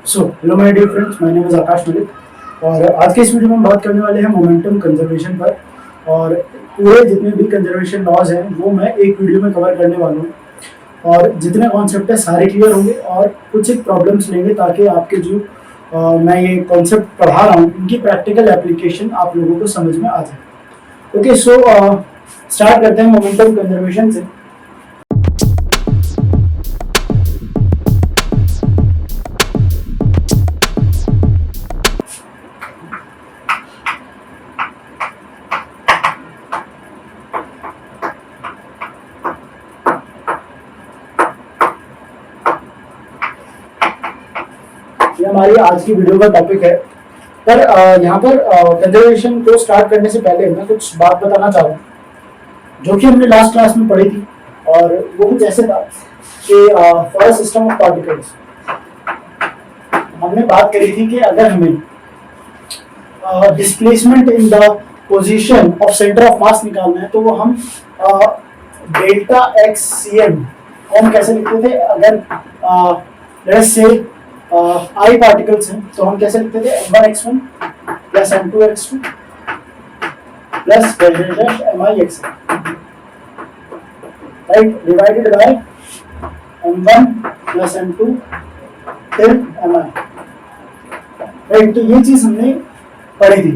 Hello my dear friends, my name is Akash Malik और आज के इस वीडियो में हम बात करने वाले हैं मोमेंटम कंजर्वेशन पर। और पूरे जितने भी कंजर्वेशन लॉज हैं वो मैं एक वीडियो में कवर करने वाला हूँ और जितने कॉन्सेप्ट है सारे क्लियर होंगे और कुछ एक प्रॉब्लम्स लेंगे ताकि आपके जो मैं ये कॉन्सेप्ट पढ़ा रहा हूँ इनकी प्रैक्टिकल एप्लीकेशन आप लोगों को समझ में आ जाए। ओके, सो स्टार्ट करते हैं मोमेंटम कंजर्वेशन से। ये हमारी आज की वीडियो का टॉपिक है। पर यहाँ पर कंजर्वेशन को स्टार्ट करने से पहले मैं कुछ बात बताना चाह रहा हूँ जो कि हमने लास्ट क्लास में पढ़ी थी। और वो कुछ ऐसे था कि for a system of particles हमने बात करी थी कि अगर हमें displacement in the position of centre of मास निकालना है तो वो हम डेल्टा एक्स सी एम को हम कैसे लिखते थे। अगर लेट्स से आई पार्टिकल्स हैं तो हम कैसे लिखते थे m1x1 plus m2x2 plus mi(x) right, divided by m1 plus m2 till mi। Right, तो ये चीज हमने पढ़ी थी।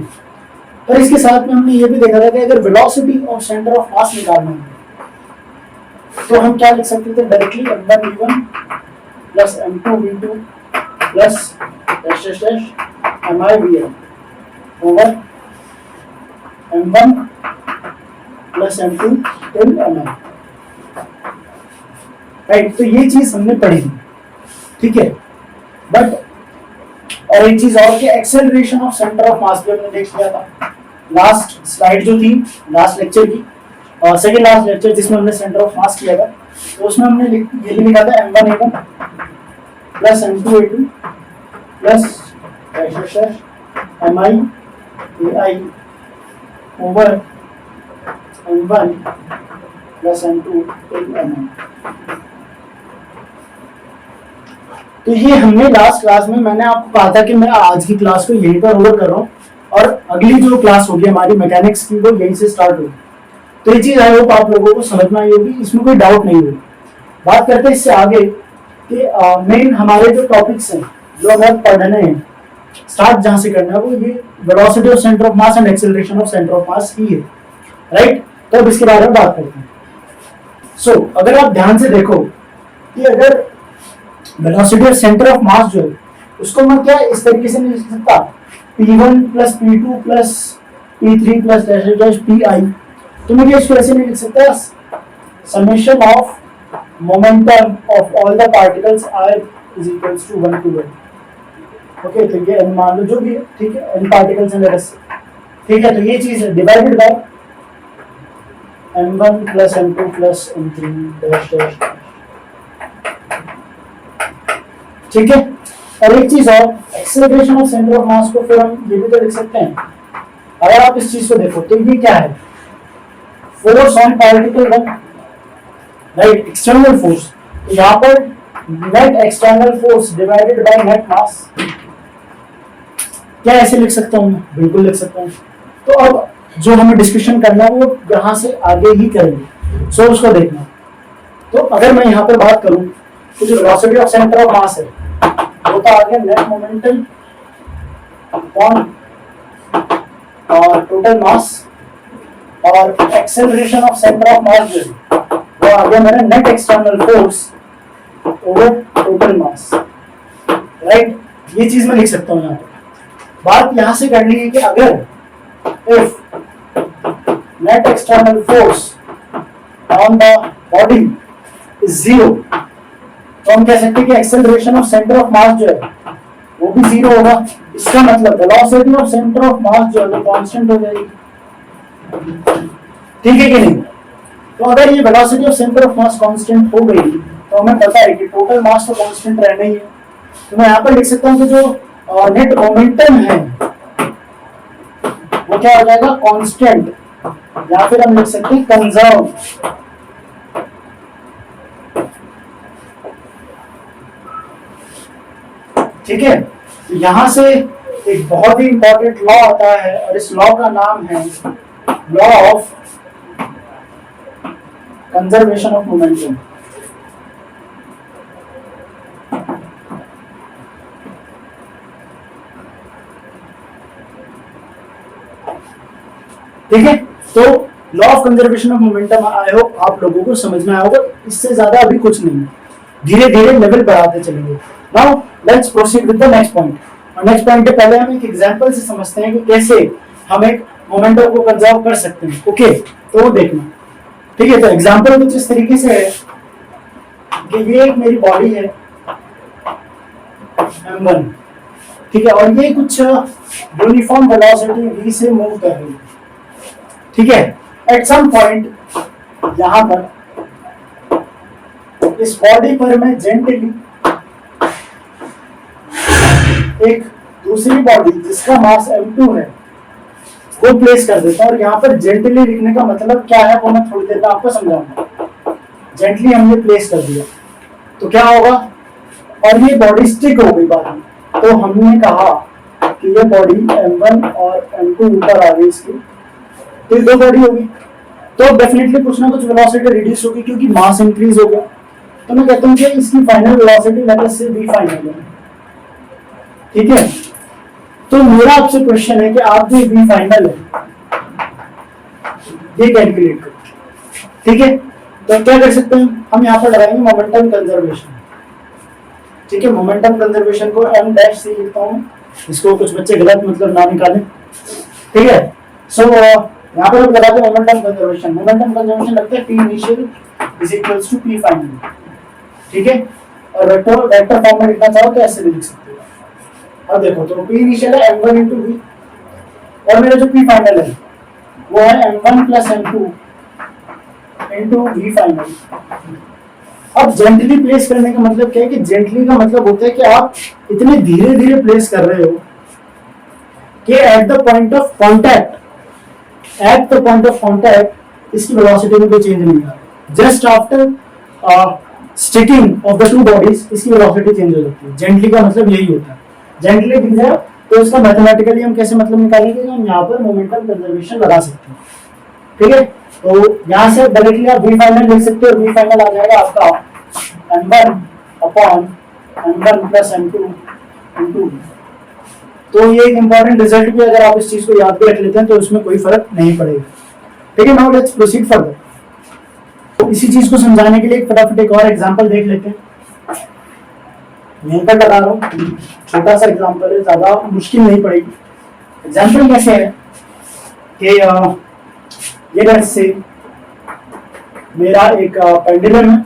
पर इसके साथ में हमने ये भी देखा था कि अगर वेलोसिटी ऑफ सेंटर ऑफ मास निकालना है तो हम क्या लिख सकते थे directly m1v1 plus m2v2 plus mi(vn) over m1 plus m2 till mi। Right, तो ये चीज हमने पढ़ी थी, ठीक है। बट और एक चीज और कि एक्सेलरेशन ऑफ सेंटर ऑफ मास भी हमने देख लिया था लास्ट स्लाइड जो थी लास्ट लेक्चर की और सेकंड लास्ट लेक्चर जिसमें हमने सेंटर ऑफ मास किया था। तो उसमें हमने ये लिखा था m1a1 plus m2a2 plus mi(ai) over m1 plus m2 till mi। तो ये हमने लास्ट क्लास में मैंने आपको कहा था कि मैं आज की क्लास को यहीं पर ओवर कर रहा हूँ और अगली जो क्लास होगी हमारी मैकेनिक्स की वो यहीं से स्टार्ट होगी। तो ये चीज आई होप आप लोगों को समझ में आई होगी, इसमें कोई डाउट नहीं होगी। बात करते हैं इससे आगे कि मेन हमारे जो टॉपिक्स हैं जो हमें पढ़ने हैं, स्टार्ट जहां से करना है वो ये velocity of centre of mass and acceleration of centre of mass ही है। राइट, तो अब इसके बारे में बात करते हैं। सो अगर आप ध्यान से देखो कि अगर वेलोसिटी ऑफ सेंटर ऑफ मास जो है उसको मैं क्या इस तरीके से नहीं लिख सकता p1 plus p2 plus p3 plus dash pi। तो मैं क्या इसको ऐसे नहीं लिख सकता summation of momentum of all the particles r is equals to 1 to 1। Okay, तो ये मान लो जो भी है, ठीक है, n पार्टिकल्स हैं मेरे से, ठीक है। तो ये चीज है divided by m1 plus m2 plus m3 dash dash, ठीक है। और एक चीज और, एक्सेलरेशन ऑफ सेंटर ऑफ मास को फिर हम ये भी तो लिख सकते हैं। अगर आप इस चीज को देखो तो ये क्या है, force on particle 1, right, external force. तो यहाँ पर net external force divided by net mass, क्या ऐसे लिख सकता हूँ? बिल्कुल लिख सकता हूँ। तो अब जो हमें डिस्कशन करना है वो यहाँ से आगे ही करेंगे, सो उसको देखना। तो अगर मैं यहाँ पर बात करूँ तो जो वेलोसिटी ऑफ सेंटर ऑफ मास है वो तो आ गया नेट मोमेंटम अपॉन और टोटल मास, और एक्सेलरेशन ऑफ सेंटर ऑफ मास जो है वो आ गया मेरा net external force over total mass. Right, ये चीज मैं लिख सकता हूँ। यहाँ पर बात यहाँ से करनी है कि अगर if net external force on the body is 0 तो हम कह सकते हैं कि एक्सेलरेशन ऑफ सेंटर ऑफ मास जो है वो भी 0 होगा। इसका मतलब वेलोसिटी ऑफ सेंटर ऑफ मास जो है वो कांस्टेंट हो जाएगी, ठीक है कि नहीं। तो अगर ये velocity of centre of mass constant हो गई तो हमें पता है कि टोटल मास तो कांस्टेंट रहना ही है। तो मैं यहाँ पर लिख सकता हूँ कि जो नेट मोमेंटम है वो क्या हो जाएगा, कांस्टेंट, या फिर हम लिख सकते हैं कंजर्व। ठीक है, तो यहां से एक बहुत ही इंपॉर्टेंट लॉ आता है और इस लॉ का नाम है law of conservation of momentum. ठीक है, तो law of conservation of momentum I hope आप लोगों को समझ में आया होगा। इससे ज्यादा अभी कुछ नहीं है, धीरे धीरे लेवल बढ़ाते चलेंगे। Now let's proceed with the next point. और नेक्स्ट पॉइंट के पहले हम एक एग्जांपल से समझते हैं कि कैसे हम एक मोमेंटम को कंजर्व कर सकते हैं। ओके, तो वो देखना। ठीक है, तो एग्जांपल कुछ इस तरीके से है कि ये एक मेरी बॉडी है m1, ठीक है, और ये कुछ यूनिफॉर्म वेलोसिटी v से मूव कर रही है। ठीक है, एट सम पॉइंट यहां पर इस बॉडी पर मैं जेंटली एक दूसरी बॉडी जिसका मास m2 है वो प्लेस कर देता हूं। और यहाँ पर जेंटली लिखने का मतलब क्या है वो मैं थोड़ी देर में आपको समझाऊंगा। जेंटली हमने प्लेस कर दिया तो क्या होगा, और ये बॉडी स्टिक हो गई बाद में, तो हमने कहा कि ये बॉडी m1 और m2 ऊपर आ गई इसकी, तो दो बॉडी होगी, तो डेफिनेटली कुछ ना कुछ वेलोसिटी रिड्यूस होगी क्योंकि मास इंक्रीज हो गया। तो मैं कहता हूँ कि इसकी फाइनल वेलोसिटी लेट अस से v फाइनल है। ठीक है, तो मेरा आपसे क्वेश्चन है कि आप जो v फाइनल है ये कैलकुलेट करो। ठीक है, तो क्या कर सकते हैं हम यहाँ पर लगाएंगे मोमेंटम कंजर्वेशन। ठीक है, मोमेंटम कंजर्वेशन को m डैश से लिखता हूँ, इसको कुछ बच्चे गलत मतलब ना निकालें। ठीक है, सो यहाँ पर हम लगाते हैं मोमेंटम कंजर्वेशन। मोमेंटम कंजर्वेशन लगता है p initial is equals to p final. ठीक है, और वेक्टर फॉर्म में लिखना चाहो तो ऐसे भी लिख सकते हो। अब देखो, तो p इनिशियल है m1 into v और मेरा जो p फाइनल है वो है m1 plus m2 into v final. अब जेंटली प्लेस करने का मतलब क्या है कि जेंटली का मतलब होता है कि आप इतने धीरे धीरे प्लेस कर रहे हो कि at the point of contact इसकी वेलोसिटी में कोई चेंज नहीं आ रहा। Just after sticking of the two bodies इसकी वेलोसिटी चेंज हो जाती है। जेंटली का मतलब यही होता है। जेंटली दिख जाए तो इसका मैथमेटिकली हम कैसे मतलब निकालेंगे, हम यहाँ पर मोमेंटम कंजर्वेशन लगा सकते हैं। ठीक है, तो यहाँ से डायरेक्टली आप v फाइनल लिख सकते हो। v फाइनल आ जाएगा आपका m1 upon m1 plus m2 into v। तो ये एक इंपॉर्टेंट रिजल्ट भी, अगर आप इस चीज को याद भी रख लेते हैं तो उसमें कोई फर्क नहीं पड़ेगा। ठीक है, नाउ लेट्स प्रोसीड फर्दर। तो इसी चीज को समझाने के लिए फटाफट एक और एग्जांपल देख लेते हैं। यहीं पर लगा रहा हूँ, छोटा सा एग्जांपल है, ज्यादा मुश्किल नहीं पड़ेगी। एग्जांपल कैसे है कि ये लेट्स से मेरा एक पेंडुलम है,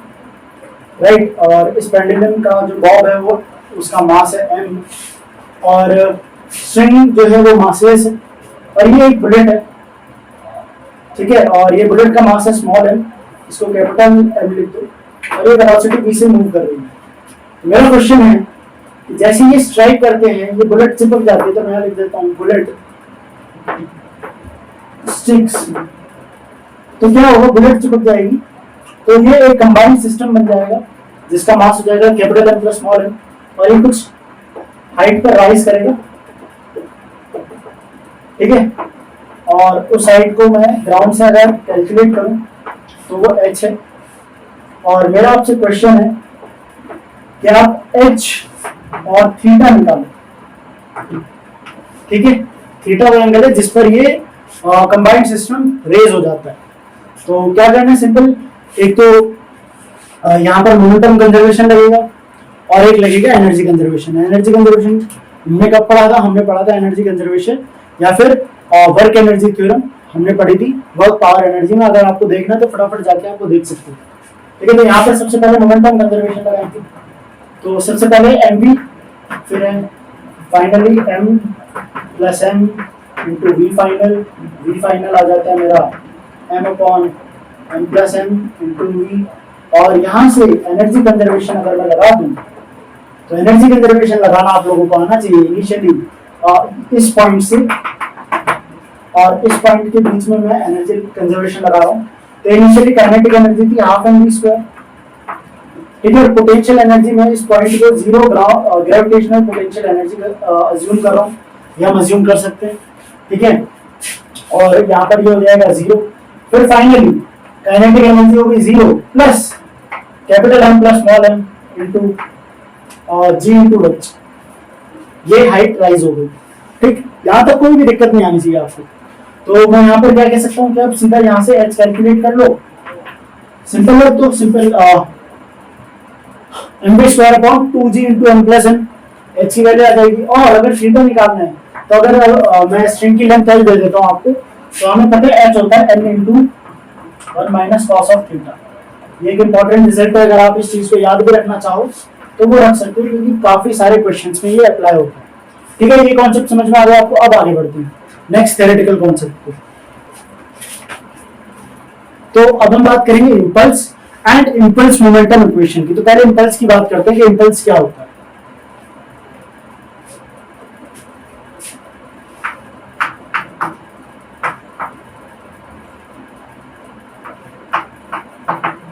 राइट, और इस पेंडुलम का जो बॉब है वो उसका मास है m, और स्ट्रिंग जो है वो मासलेस है, और ये एक बुलेट है। ठीक है, और ये बुलेट का मास है स्मॉल m, इसको कैपिटल M लिख दो, और ये वेलोसिटी v से मूव कर रही है। तो मेरा क्वेश्चन है कि जैसे ये स्ट्राइक करते हैं ये बुलेट चिपक जाती है, तो मैं लिख देता हूँ बुलेट स्टिक्स। तो क्या होगा, बुलेट चिपक जाएगी, तो ये एक कंबाइंड सिस्टम बन जाएगा जिसका मास हो जाएगा capital M plus small m, और ये कुछ हाइट पर राइज करेगा। ठीक है, और उस हाइट को मैं ग्राउंड से अगर कैलकुलेट करूं तो वो h है। और मेरा आपसे क्वेश्चन है कि आप h और थीटा निकालो। ठीक है, थीटा वो एंगल है जिस पर ये कंबाइंड सिस्टम रेज हो जाता है। तो क्या करना है, सिंपल, एक तो यहाँ पर मोमेंटम कंजर्वेशन लगेगा और एक लगेगा एनर्जी कंजर्वेशन। एनर्जी कंजर्वेशन हमने कब पढ़ा था, हमने पढ़ा था एनर्जी कंजर्वेशन या फिर वर्क एनर्जी थ्योरम हमने पढ़ी थी वर्क पावर एनर्जी में। अगर आपको देखना तो फटाफट जाके आपको देख सकते हो। ठीक है, तो यहाँ पर सबसे पहले मोमेंटम कंजर्वेशन लगाएंगे। तो सबसे पहले mv, फिर finally m plus m into v final आ जाता है मेरा m upon m plus m into v। और यहाँ से एनर्जी कंजर्वेशन अगर मैं लगा दूं तो एनर्जी कंजर्वेशन लगाना आप लोगों को आना चाहिए इनिशियली इस पॉइंट से और इस पॉइंट के बीच में मैं एनर्जी कंजर्वेशन लगा रहा हूँ। तो इनिशियली काइनेटिक एनर्जी थी हाफ mv स्क्वायर, ठीक है। पोटेंशियल एनर्जी में इस पॉइंट को zero gravitational potential energy assume कर रहा हूँ, ये हम अज्यूम कर सकते हैं, ठीक है। और यहाँ पर ये हो जाएगा जीरो। फिर फाइनली काइनेटिक एनर्जी होगी zero plus capital M plus small M into G into H, ये हाइट राइज हो गई, ठीक। यहाँ तक कोई भी दिक्कत नहीं आनी चाहिए आपको। तो मैं यहाँ पर क्या कह सकता हूँ कि आप सीधा यहाँ से एच कैलकुलेट कर लो, सिंपल है। तो simple M B square upon 2g into M plus N, H की वैल्यू आ जाएगी। और अगर थीटा निकालना है तो अगर मैं स्ट्रिंग की लेंथ एल दे देता हूँ आपको, तो हमें पता है एच होता है N into 1 minus cos of theta. ये एक इंपॉर्टेंट रिजल्ट है, अगर आप इस चीज को याद भी रखना चाहो तो वो रख सकते हो, क्योंकि काफी सारे क्वेश्चंस में ये अप्लाई होता है, ठीक है। ये कॉन्सेप्ट समझ में आ गया आपको। अब आगे बढ़ते हैं नेक्स्ट थ्योरेटिकल कॉन्सेप्ट पे। तो अब हम बात करेंगे impulse and impulse momentum equation की। तो पहले इंपल्स की बात करते हैं कि इंपल्स क्या होता है।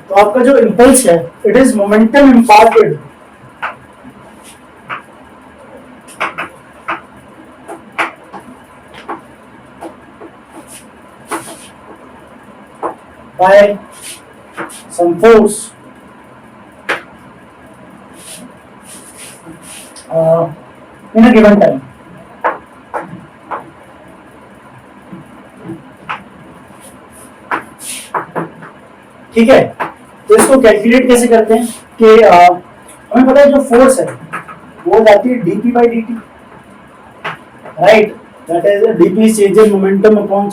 तो आपका जो इंपल्स है, it is momentum imparted by some force in a given time। ठीक है। तो इसको कैलकुलेट कैसे करते हैं कि हमें पता है जो फोर्स है वो जाती है dp by dt, right. That is dp is change in momentum upon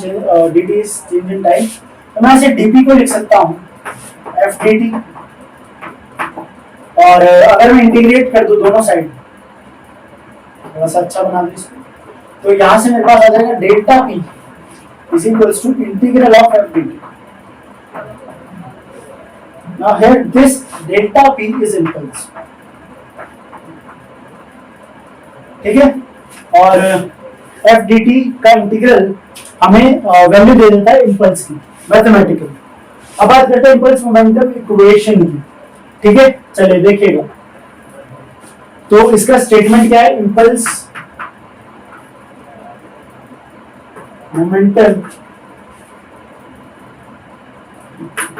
dt is change in time। तो मैं इसे dp को लिख सकता हूँ f dt, और अगर मैं इंटीग्रेट कर दूं दोनों साइड, थोड़ा सा अच्छा बना दूं इसको, तो यहाँ से मेरे पास आ जाएगा delta p is equals to integral of f dt। Now here this delta p is impulse, ठीक है। और f dt का इंटीग्रल हमें वैल्यू दे देता है इंपल्स की मैथमेटिकल। अब बात करते हैं इंपल्स मोमेंटम इक्वेशन की, ठीक है। चलिए देखिएगा, तो इसका स्टेटमेंट क्या है, इंपल्स मोमेंटम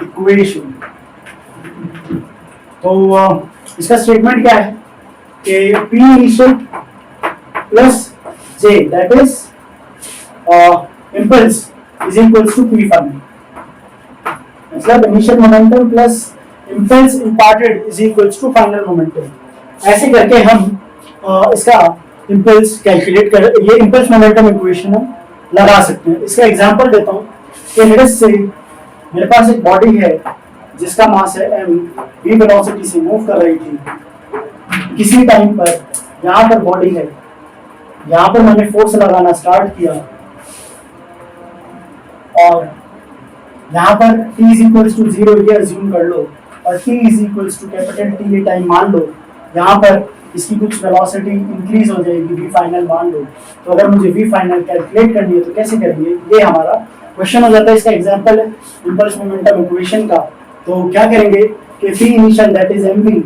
इक्वेशन। तो इसका स्टेटमेंट क्या है कि P initial plus J that is impulse is equals to P final. मतलब initial momentum plus impulse imparted is equals to final momentum. ऐसे करके हम इसका इंपल्स कैलकुलेट कर, ये इंपल्स मोमेंटम इक्वेशन हम लगा सकते हैं। इसका एग्जांपल देता हूँ कि लेट्स से मेरे पास एक बॉडी है जिसका मास है m, v वेलोसिटी से मूव कर रही थी किसी टाइम पर। यहाँ पर बॉडी है, यहाँ पर मैंने फोर्स लगाना स्टार्ट किया, और यहाँ पर t इज इक्वल्स टू 0 ये अज्यूम कर लो, और t is equals to capital T ये टाइम मान लो। यहाँ पर इसकी कुछ वेलोसिटी इंक्रीज हो जाएगी, v फाइनल मान लो। तो अगर मुझे v फाइनल कैलकुलेट करनी है तो कैसे करेंगे, ये हमारा क्वेश्चन हो जाता है। इसका एग्जांपल है इंपल्स मोमेंटम इक्वेशन का। तो क्या करेंगे कि p initial that is mv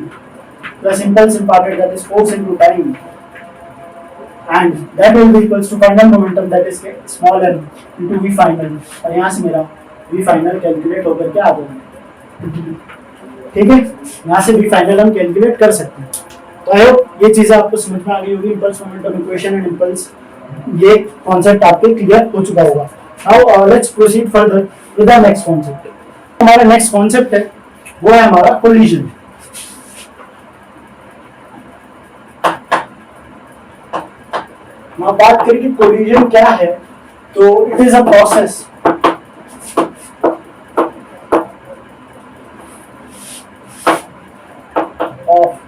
plus impulse imparted that is force into time, and that will be equals to final momentum that is small m into v final. और यहाँ से मेरा v final calculate होकर के आ जाएगा, ठीक है। यहाँ से v फाइनल हम कैलकुलेट कर सकते हैं। तो आई होप ये चीजें आपको समझ में आ गई होगी, impulse momentum equation and impulse, ये कॉन्सेप्ट आपके क्लियर हो चुका होगा। Now let's proceed further with the next concept. हमारा नेक्स्ट कॉन्सेप्ट है वो है हमारा कोलिजन। बात करें कि कोलिजन क्या है, तो it is a process of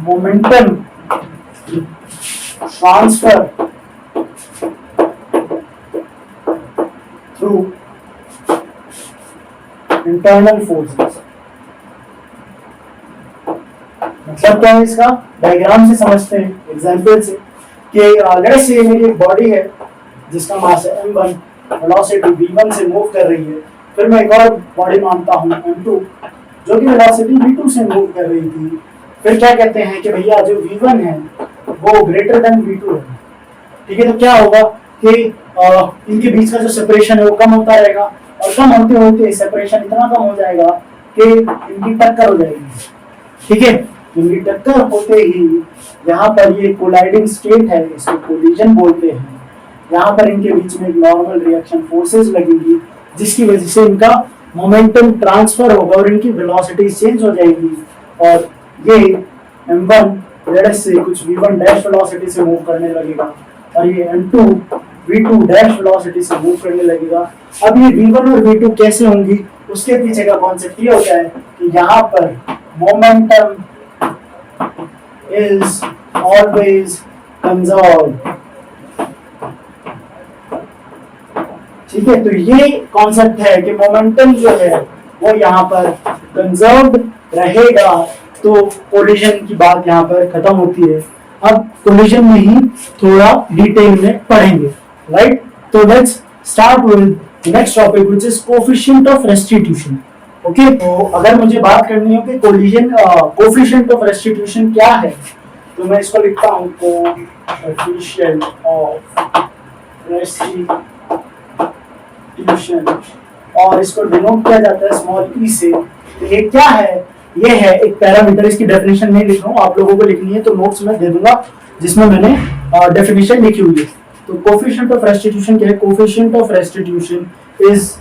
momentum transfer through internal forces. मतलब क्या है इसका, डायग्राम से समझते हैं, एग्जांपल से कि लेट्स से मेरी एक बॉडी है जिसका मास है m1, वेलोसिटी v1 से मूव कर रही है। फिर मैं एक और बॉडी मानता हूँ m2 जो कि वेलोसिटी v2 से मूव कर रही थी। फिर क्या कहते हैं कि भैया जो v1 है वो ग्रेटर देन v2 है। ठीक है, तो क्या होगा कि इनके बीच का जो सेपरेशन है वो कम होता रहेगा, और कम होते होते सेपरेशन इतना कम हो जाएगा कि इनकी टक्कर हो जाएगी। ठीक है, इनकी टक्कर होते ही यहाँ पर ये कोलाइडिंग स्टेट है, इसको कोलिजन बोलते हैं। यहाँ पर इनके बीच में एक नॉर्मल रिएक्शन फोर्सेस लगेगी, जिसकी वजह से इनका मोमेंटम ट्रांसफर होगा और इनकी वेलोसिटी चेंज हो जाएगी, और ये m1 डैश से कुछ v1 डैश वेलोसिटी से मूव करने लगेगा, और ये m2 v2 डैश वेलोसिटी से मूव करने लगेगा। अब ये v1 और v2 कैसे होंगी, उसके पीछे का कॉन्सेप्ट ये होता है कि यहाँ पर मोमेंटम इज ऑलवेज कंजर्व्ड। ठीक है, तो ये कॉन्सेप्ट है कि मोमेंटम जो है वो यहाँ पर कंजर्व्ड रहेगा। तो कोलिजन की बात यहाँ पर खत्म होती है। अब कोलिजन में ही थोड़ा डिटेल में पढ़ेंगे, राइट? तो let's start with next topic which is coefficient of restitution. Okay, तो अगर मुझे बात करनी हो कि कोलिजन कोएफिशिएंट ऑफ रेस्टिट्यूशन क्या है, तो मैं इसको लिखता हूँ कोएफिशिएंट ऑफ रेस्टिट्यूशन, और इसको डिनोट किया जाता है स्मॉल ई से। तो ये क्या है? ये है एक पैरामीटर। इसकी डेफिनेशन नहीं लिख रहा हूँ, आप लोगों को लिखनी है तो नोट्स में दे दूंगा जिसमें मैंने डेफिनेशन लिखी हुई है। तो कोएफिशिएंट ऑफ रेस्टिट्यूशन क्या है? Coefficient of restitution is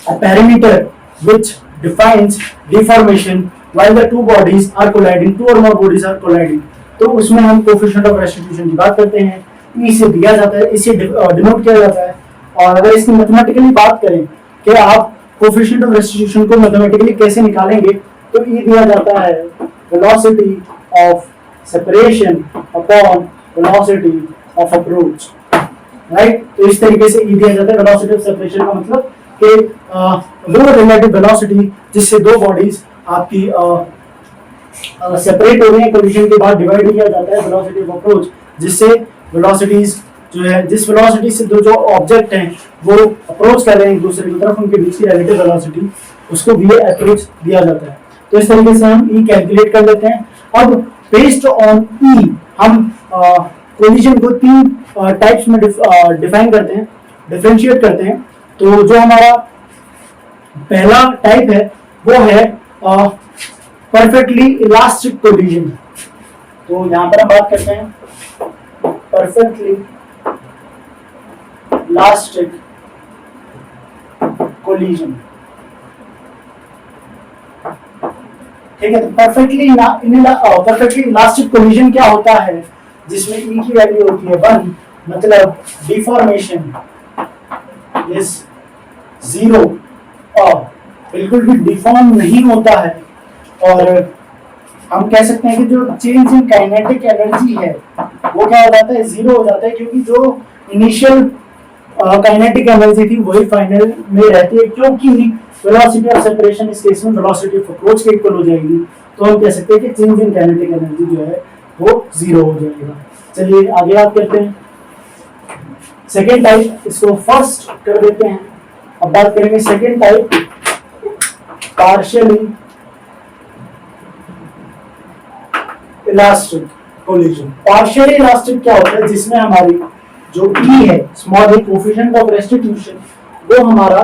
a parameter which defines deformation while the two bodies are colliding, two और मोर बॉडीज आर कोलाइडिंग। तो उसमें हम कोएफिशिएंट ऑफ रेस्टिट्यूशन की बात करते हैं। ई से दिया जाता है, इसे डिनोट किया जाता है। और अगर इसकी मैथमेटिकली बात करें कि आप कोएफिशिएंट ऑफ रेस्टिट्यूशन को मैथमेटिकली कैसे निकालेंगे, तो ई दिया जाता है velocity of separation upon velocity of approach, right? तो इस तरीके से ई दिया जाता है। वेलोसिटी ऑफ सेपरेशन का मतलब कि वो रिलेटिव वेलोसिटी जिससे दो बॉडीज आपकी सेपरेट हो रही है कोलिजन के बाद, डिवाइड किया जाता है वेलोसिटी ऑफ अप्रोच, जिससे वेलोसिटीज जो है, जिस वेलोसिटी से दो जो ऑब्जेक्ट हैं वो अप्रोच कर रहे हैं एक दूसरे की तरफ, उनके बीच की रिलेटिव वेलोसिटी, उसको भी अप्रोच दिया जाता है। तो इस तरीके से हम ई कैलकुलेट कर लेते हैं। अब बेस्ड ऑन ई हम कोलिजन को तीन टाइप्स में डिफाइन करते हैं, डिफरेंशिएट करते हैं। तो जो हमारा पहला टाइप है वो है परफेक्टली इलास्टिक कोलिजन। तो यहाँ पर हम बात करते हैं परफेक्टली इलास्टिक कोलिजन। ठीक है, तो परफेक्टली इलास्टिक कोलिजन क्या होता है? जिसमें ई की वैल्यू होती है 1, मतलब डिफॉर्मेशन इज 0 और बिल्कुल भी डिफॉर्म नहीं होता है। और हम कह सकते हैं कि जो चेंज इन काइनेटिक एनर्जी है वो क्या हो जाता है? 0 हो जाता है, क्योंकि जो इनिशियल काइनेटिक एनर्जी थी वही फाइनल में रहती है, क्योंकि वेलोसिटी ऑफ सेपरेशन इस केस में वेलोसिटी ऑफ अप्रोच के इक्वल हो जाएगी। तो हम कह सकते हैं कि चेंज इन काइनेटिक एनर्जी जो है वो 0 हो जाएगा। चलिए आगे बात करते हैं सेकेंड टाइप, इसको फर्स्ट कर देते हैं। अब बात करेंगे second type, partially elastic collision. Partially elastic क्या होता है? जिसमें हमारी जो ई है, small E, coefficient of restitution, वो हमारा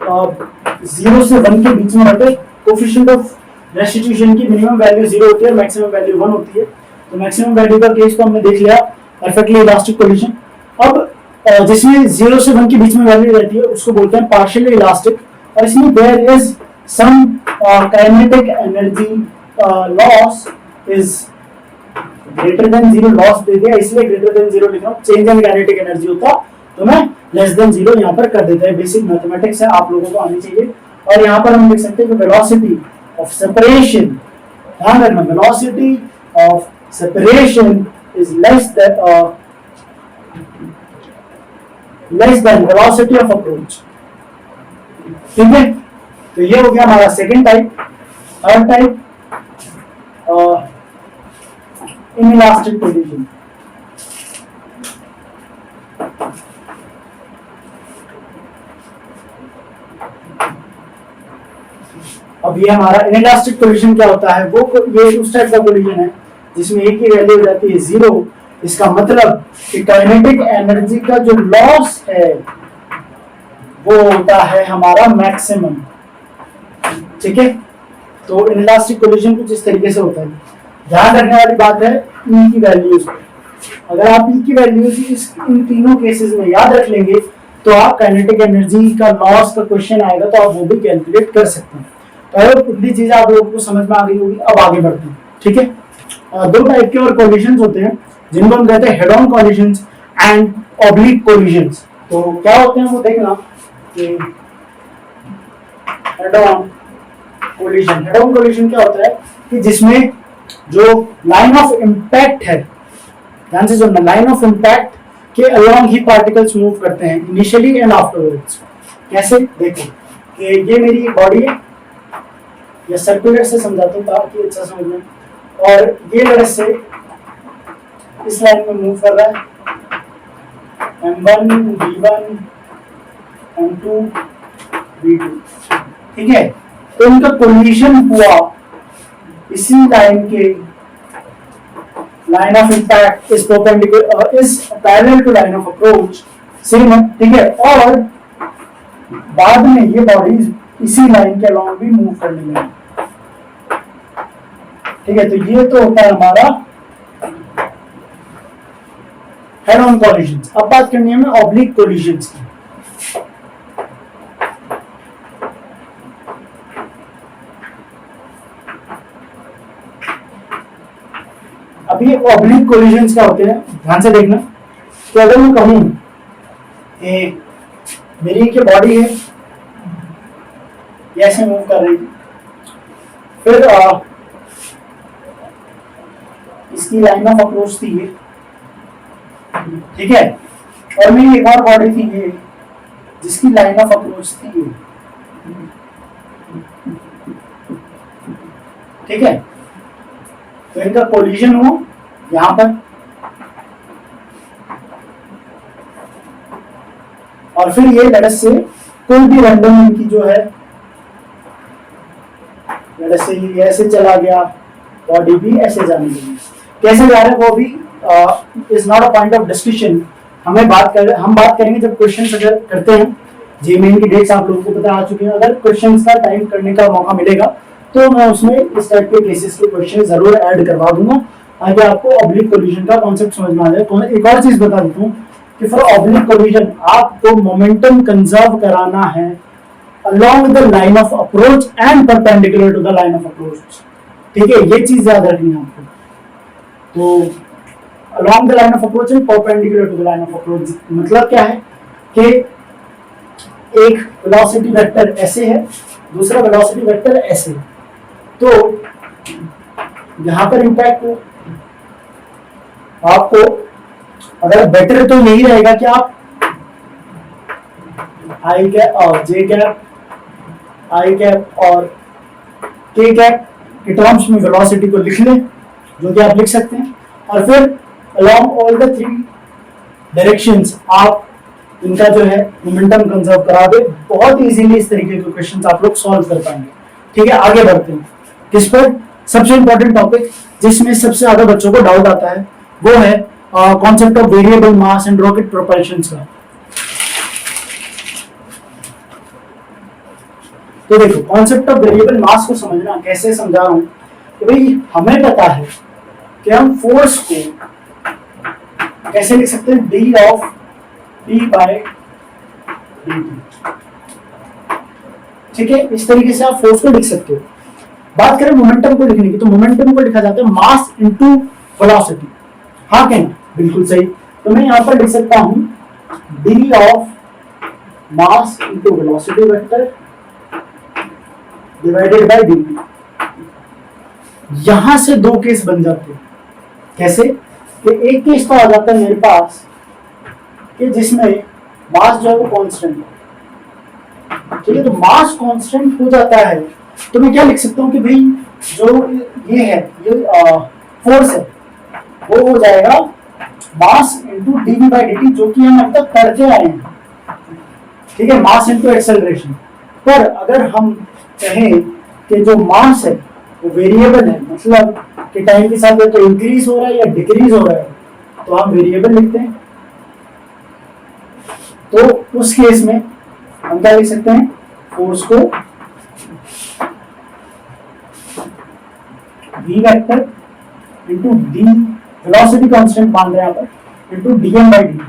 0 से 1 के बीच में होता है। कोएफिशिएंट ऑफ रेस्टिट्यूशन की मिनिमम वैल्यू 0 होती है और मैक्सिमम वैल्यू 1 होती है। तो मैक्सिमम वैल्यू का केस तो हमने देख लिया, परफेक्टली इलास्टिक कोलिजन। अब जिसमें 0 से 1 के बीच में वैल्यू रहती है उसको बोलते हैं पार्शियली इलास्टिक। और इसमें there is some kinetic energy loss is greater than 0। Loss दे दिया इसलिए ग्रेटर देन 0 लिख रहा हूँ। चेंज इन काइनेटिक एनर्जी होता तो मैं लेस देन 0 यहाँ पर कर देता है। बेसिक मैथमेटिक्स है, आप लोगों को आनी चाहिए। और यहाँ पर हम लिख सकते हैं कि वेलोसिटी ऑफ सेपरेशन, ध्यान रखना, velocity of separation is less than velocity of approach. ठीक है, तो ये हो गया हमारा second type. Third type inelastic collision. अब अब ये हमारा इनइलास्टिक कोलिजन क्या होता है, वो ये उस टाइप का कोलिजन है जिसमें एक ही वैल्यू हो जाती है 0। इसका मतलब कि काइनेटिक एनर्जी का जो लॉस है वो होता है हमारा मैक्सिमम। ठीक है, तो इनइलास्टिक कोलिजन कुछ इस तरीके से होता है। ध्यान रखने वाली बात है ई की वैल्यूज। अगर आप ई की वैल्यूज इन तीनों केसेस में याद रख लेंगे तो आप काइनेटिक एनर्जी का लॉस का क्वेश्चन आएगा तो आप वो भी कैलकुलेट कर सकते हैं। तो अगर इतनी चीजें आप लोगों को समझ में आ गई होगी। अब आगे बढ़ते हैं। ठीक है, दो टाइप के और कोलिजन होते हैं जिनको हम कहते हैं head on collision and oblique collision. तो क्या होते हैं वो देखना कि हेड ऑन कोलिजन क्या होता है कि जिसमें जो लाइन ऑफ इम्पैक्ट है, ध्यान से सुनना, लाइन ऑफ इम्पैक्ट के अलोंग ही पार्टिकल्स मूव करते हैं इनिशियली एंड आफ्टरवर्ड्स। कैसे, देखो कि ये मेरी बॉडी है, या सर्कुलर से समझाता हूँ ताकि अच्छा समझ में। और ये लड़स से इस लाइन में मूव कर रहा है M1 V1 M2 V2। ठीक है, तो इनका कोलिजन हुआ इसी लाइन के, line of impact is perpendicular is parallel to line of approach, same है। ठीक है, और बाद में ये बॉडीज इसी लाइन के अलोंग भी मूव करने लगी। ठीक है, तो ये तो होता है हमारा हेड ऑन कोलिजन्स। अब बात करनी है हमें ऑब्लिक कोलिजन्स की। अभी ऑब्लिक कोलिजन्स क्या होते हैं, ध्यान से देखना कि अगर मैं कहूं कि मेरी की बॉडी है, ऐसे मूव कर रही है, फिर इसकी लाइन ऑफ अप्रोच थी ये, ठीक है, और मेरी एक और बॉडी थी ये जिसकी लाइन ऑफ अप्रोच थी ये। ठीक है, तो इनका कोलिजन हो यहां पर, और फिर ये लड़स से कोई भी रैंडम इनकी जो है, लड़स से ये ऐसे चला गया, बॉडी भी ऐसे जाने लगी। कैसे जा रहे हैं वो भी is not a point of discussion. हम बात करेंगे जब क्वेश्चंस अगर करते हैं। जी मेन की डेट्स आप लोगों को पता आ चुकी है। अगर क्वेश्चंस का टाइम करने का मौका मिलेगा तो मैं उसमें इस टाइप के केसेस के क्वेश्चन जरूर ऐड करवा दूंगा ताकि आपको ऑब्लिक कोलिजन का कॉन्सेप्ट समझ में आ जाए। तो मैं एक और चीज बता देता हूँ कि फॉर ऑब्लिक कोलिजन आपको मोमेंटम कंजर्व कराना है along the line of approach and perpendicular to the line of approach। ठीक है, ये चीज याद रखनी है आपको। तो along the line of approach and perpendicular to the line of approach मतलब क्या है कि एक वेलोसिटी वेक्टर ऐसे है, दूसरा वेलोसिटी वेक्टर ऐसे है, तो यहां पर इंपैक्ट हो आपको, अगर बेटर तो यही रहेगा कि आप आई कैप और जे कैप, आई कैप और के कैप के टर्म्स में वेलोसिटी को लिख लें, जो कि आप लिख सकते हैं, और फिर along all the three directions आप इनका जो है मोमेंटम कंजर्व करा दे। बहुत इजीली इस तरीके के क्वेश्चंस आप लोग सॉल्व कर पाएंगे। ठीक है, आगे बढ़ते हैं। किस पर? सबसे इंपॉर्टेंट टॉपिक जिसमें सबसे ज्यादा बच्चों को डाउट आता है वो है concept of variable mass and rocket propulsion का। तो देखो, कॉन्सेप्ट ऑफ वेरिएबल मास को समझना कैसे समझा रहा हूं कि भाई हमें पता है कि हम फोर्स को कैसे लिख सकते हैं, D of D by D. ठीक है, इस तरीके से आप फोर्स को लिख सकते हो। बात करें मोमेंटम को लिखने की, तो मोमेंटम को लिखा जाता है मास इनटू वेलोसिटी। हाँ क्या? बिल्कुल सही। तो मैं यहां पर लिख सकता हूं D of mass into velocity vector divided by D. यहां से दो केस बन जाते हैं। कैसे? कि एक केस तो आ जाता है मेरे पास कि जिसमें मास जो है वो कांस्टेंट है। ठीक है, तो मास कांस्टेंट हो जाता है तो मैं क्या लिख सकता हूं कि भाई जो ये है, ये फोर्स है, वो हो जाएगा mass into DV by DT, जो कि हम अब तक करके आए हैं। ठीक है, मास इनटू एक्सेलरेशन। पर अगर हम कहें कि जो मास है वो वेरिएबल है, मतलब कि टाइम के साथ तो इंक्रीज हो रहा है या डिक्रीज हो रहा है, तो हम वेरिएबल लिखते हैं। तो उस केस में हम क्या लिख सकते हैं, फोर्स को v vector into D, velocity constant मान रहे हैं यहाँ पर, इंटू dm बाई dt,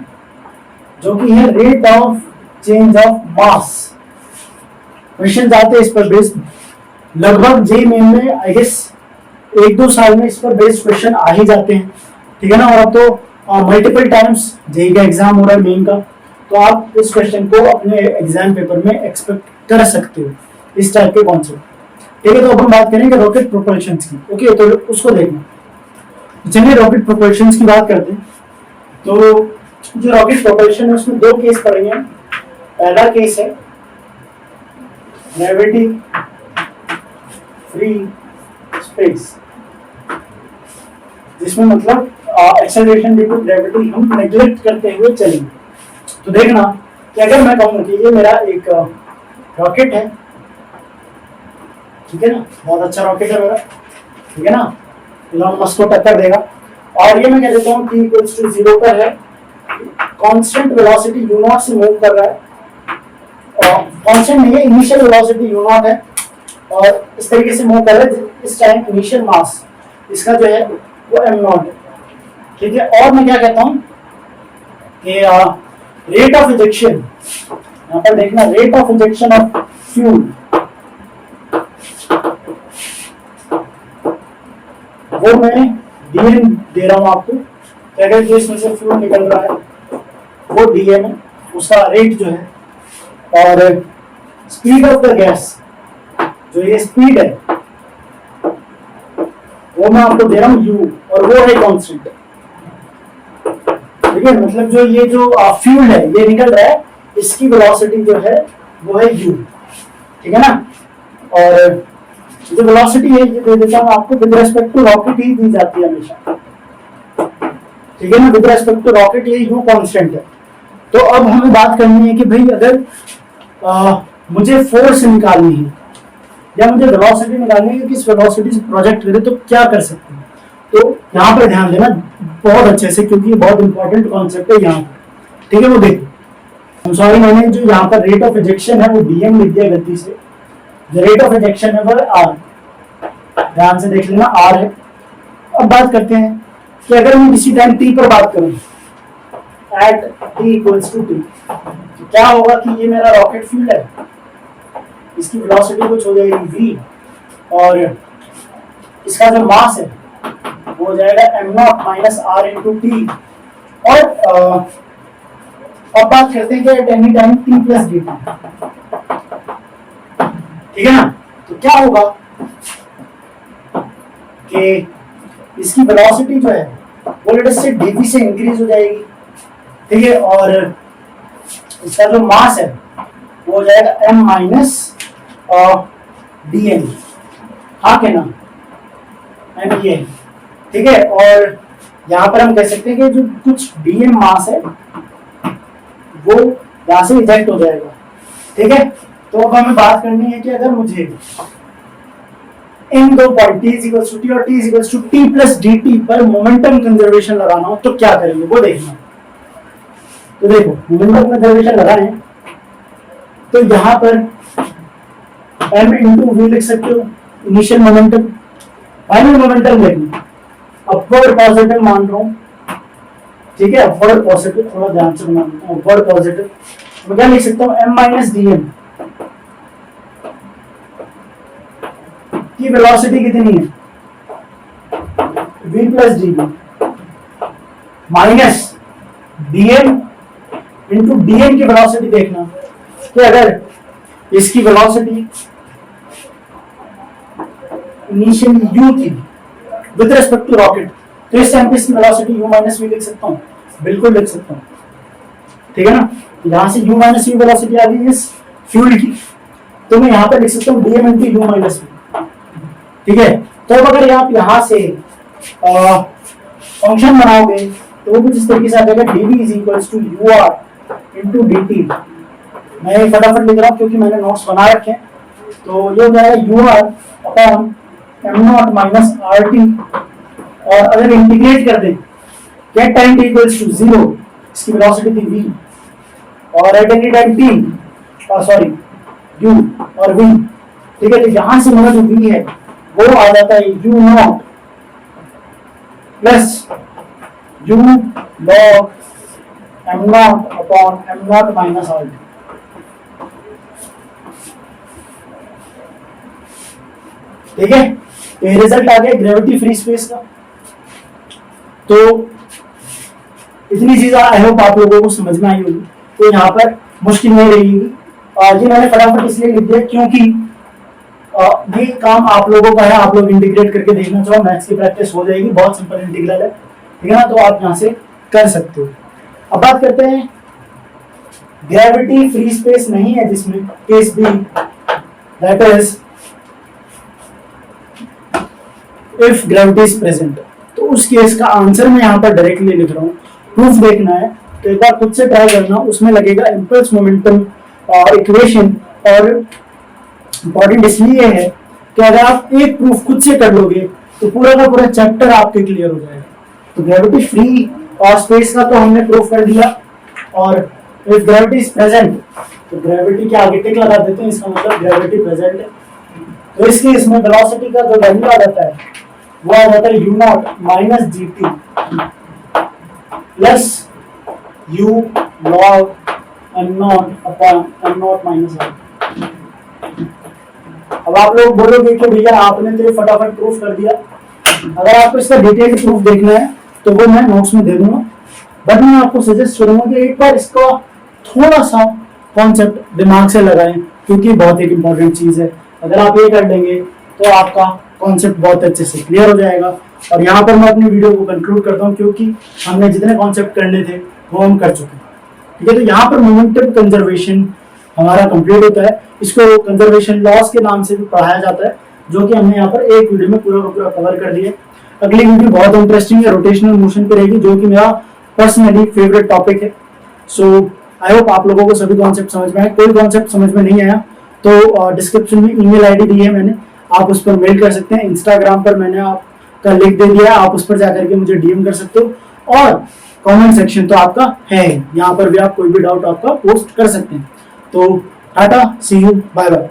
जो कि है rate of change of mass. Question आते हैं इस पर बेस्ड, लगभग जे मेन में आई गेस 1-2 साल में इस पर बेस्ड क्वेश्चन आ ही जाते हैं, ठीक है ना। और अब तो मल्टीपल टाइम्स जेई का एग्जाम हो रहा है मेन का, तो आप इस क्वेश्चन को अपने एग्जाम पेपर में एक्सपेक्ट कर सकते हो, इस टाइप के कॉन्सेप्ट, ठीक है। तो अब हम बात करेंगे रॉकेट प्रोपल्शन की, ओके, तो उसको देखना। चलिए रॉकेट प्रोपल्शन की बात करते हैं। तो जो रॉकेट प्रोपल्शन है उसमें 2 केस पढ़ेंगे। पहला केस है ग्रेविटी फ्री स्पेस, जिसमें मतलब एक्सेलरेशन ड्यू टू ग्रेविटी हम नेग्लेक्ट करते हुए चलेंगे। तो देखना कि अगर मैं कहूँ कि ये मेरा एक रॉकेट है, ठीक है ना, बहुत अच्छा रॉकेट है मेरा, ठीक है ना, इलॉन मस्क को टक्कर देगा, और ये मैं कह देता हूँ कि इक्वल्स टू 0 पर है, कांस्टेंट वेलोसिटी u0 से मूव कर रहा है, और कांस्टेंट नहीं है, इनिशियल वेलोसिटी u0 है, और इस तरीके से मूव कर रहा है। इस टाइम इनिशियल मास इसका जो है वो m0 है, ठीक है। और मैं क्या कहता हूँ कि रेट ऑफ इजेक्शन, यहाँ पर देखना, rate of ejection of fuel, वो मैं dm दे रहा हूं आपको, अगर जो इसमें से फ्यूल निकल रहा है वो dm है, उसका रेट जो है, और स्पीड ऑफ द गैस, जो ये स्पीड है वो मैं आपको दे रहा हूं u, और वो है कांस्टेंट, ठीक है। मतलब जो ये जो फ्यूल है ये निकल रहा है, इसकी वेलोसिटी जो है वो है u, ठीक है ना। और जो वेलोसिटी है ये दे देता हूं आपको विद रेस्पेक्ट टू रॉकेट ही दी जाती है हमेशा, ठीक है ना, विद रेस्पेक्ट टू रॉकेट ये u कांस्टेंट है। तो अब हमें बात करनी है कि भाई अगर मुझे फोर्स निकालनी है या मुझे वेलोसिटी निकालनी है कि किस वेलोसिटी से प्रोजेक्ट करे, तो क्या कर सकते हैं। तो यहाँ पर ध्यान देना बहुत अच्छे से, क्योंकि ये बहुत इंपॉर्टेंट कॉन्सेप्ट है यहाँ, ठीक है। वो देखो, सॉरी, मैंने जो यहाँ पर रेट ऑफ इजेक्शन है वो dm लिख दिया गलती से, जो रेट ऑफ इजेक्शन है वो r, ध्यान से देख लेना, r है। अब बात करते हैं कि अगर मैं किसी टाइम t पर बात करूं, at t equals to t, तो क्या होगा कि ये मेरा रॉकेट फ्यूल है, इसकी वेलोसिटी कुछ हो जाएगी v, और इसका जो मास है वो हो जाएगा m0 minus r into T. और अब बात करते हैं कि eight any time t plus dt, ठीक है ना। तो क्या होगा कि इसकी वेलोसिटी जो है वो लेट अस से dv से इंक्रीज हो जाएगी, ठीक है, और इसका जो मास है वो हो जाएगा m माइनस dm, हाँ के ना, m ये, ठीक है। और यहाँ पर हम कह सकते हैं कि जो कुछ dm मास है वो यहाँ से इजेक्ट हो जाएगा, ठीक है। तो अब हमें बात करनी है कि अगर मुझे इन 2 point t equals to t और t equals to t plus dt पर मोमेंटम कंजर्वेशन लगाना हो तो क्या करेंगे वो देखना। तो देखो, मोमेंटम कंजर्वेशन लगाए, तो यहाँ पर m इंटू v लिख सकते हो, इनिशियल मोमेंटम, फाइनल मोमेंटम देखना, अपवर्ड पॉजिटिव मान रहा हूँ, ठीक है, अपवर्ड पॉजिटिव, थोड़ा ध्यान से बना लेता हूँ, अपवर्ड पॉजिटिव, मैं क्या लिख सकता हूँ, m माइनस dm की वेलोसिटी कितनी है, v plus dv minus dm into dm की वेलोसिटी देखना कि अगर इसकी वेलोसिटी इनिशियली u थी विद रिस्पेक्ट टू रॉकेट, तो इस टाइम पे इसकी वेलोसिटी u माइनस v लिख सकता हूँ, बिल्कुल लिख सकता हूँ, ठीक है ना। यहाँ से u माइनस v वेलोसिटी आ गई इस फ्यूल की, तो मैं यहाँ पर लिख सकता हूँ dm into u minus v, ठीक है। तो अब अगर आप यहाँ से फंक्शन बनाओगे तो वो कुछ इस तरीके से आ जाएगा, dv is equals to ur into dt। मैं फटाफट लिख रहा हूँ क्योंकि मैंने नोट्स बना रखे हैं, तो ये हो जाएगा U R upon M naught minus R T, और अगर इंटीग्रेट कर दें get time T equals to 0, इसकी वेलोसिटी थी v, और at any time t sorry u और v, ठीक है। तो यहां से मेरा जो v है वो आ जाता है u not plus u log m not upon m not minus R T. ठीक है, ये रिजल्ट आ गया ग्रेविटी फ्री स्पेस का। तो इतनी चीज आई होप आप लोगों को समझ में आई होगी, तो यहाँ पर मुश्किल नहीं रहेगी। ये मैंने फटाफट इसलिए लिख दिया क्योंकि ये काम आप लोगों का है, आप लोग इंटीग्रेट करके देखना चाहो, मैथ्स की प्रैक्टिस हो जाएगी, बहुत सिंपल इंटीग्रल है, ठीक है ना। तो आप यहाँ से कर सकते हो। अब बात करते हैं ग्रेविटी फ्री स्पेस नहीं है जिसमें case B, that is if gravity is present. तो उस केस का आंसर मैं यहाँ पर डायरेक्टली लिख रहा हूँ। प्रूफ देखना है तो एक बार खुद से ट्राई करना, उसमें लगेगा इम्पल्स मोमेंटम इक्वेशन। और इंपॉर्टेंट इसलिए है कि अगर आप एक प्रूफ खुद से कर लोगे तो पूरा का पूरा चैप्टर आपके क्लियर हो जाएगा। तो ग्रेविटी फ्री और स्पेस का तो हमने प्रूफ कर दिया, और इफ ग्रेविटी इज प्रेजेंट तो ग्रेविटी के आगे टिक लगा देते हैं, इसका मतलब ग्रेविटी प्रेजेंट है। तो इस केस में वेलोसिटी का जो वैल्यू आ जाता है वो आ जाता है U naught minus G T plus U log M naught upon M naught minus R. अब आप लोग बोलोगे कि भैया आपने तो फटाफट प्रूफ कर दिया, अगर आपको इसका डिटेल्ड प्रूफ देखना है तो वो मैं नोट्स में दे दूंगा, बट मैं आपको सजेस्ट करूंगा कि एक बार इसका थोड़ा सा कॉन्सेप्ट दिमाग से लगाएं, क्योंकि बहुत एक इंपॉर्टेंट चीज है। अगर आप ये कर लेंगे तो आपका कॉन्सेप्ट बहुत अच्छे से क्लियर हो जाएगा। और यहाँ पर मैं अपनी वीडियो को कंक्लूड करता हूँ, क्योंकि हमने जितने कॉन्सेप्ट करने थे वो हम कर चुके हैं, ठीक है। तो यहाँ पर मोमेंटम कंजर्वेशन हमारा कंप्लीट होता है। इसको कंजर्वेशन लॉस के नाम से भी पढ़ाया जाता है, जो कि हमने यहाँ पर एक वीडियो में पूरा का पूरा कवर कर दिया। अगली वीडियो बहुत इंटरेस्टिंग है, रोटेशनल मोशन पे रहेगी, जो कि मेरा पर्सनली फेवरेट टॉपिक है। सो आई होप आप लोगों को सभी कॉन्सेप्ट समझ में आए। कोई कॉन्सेप्ट समझ में नहीं आया तो डिस्क्रिप्शन में ईमेल आईडी दी है मैंने, आप उस पर मेल कर सकते हैं। इंस्टाग्राम पर मैंने आपका लिंक दे दिया है, आप उस पर जाकर के मुझे डीएम कर सकते हो। और कमेंट सेक्शन तो आपका है, यहाँ पर भी आप कोई भी डाउट आपका पोस्ट कर सकते हैं। तो टाटा, सी यू, बाय बाय।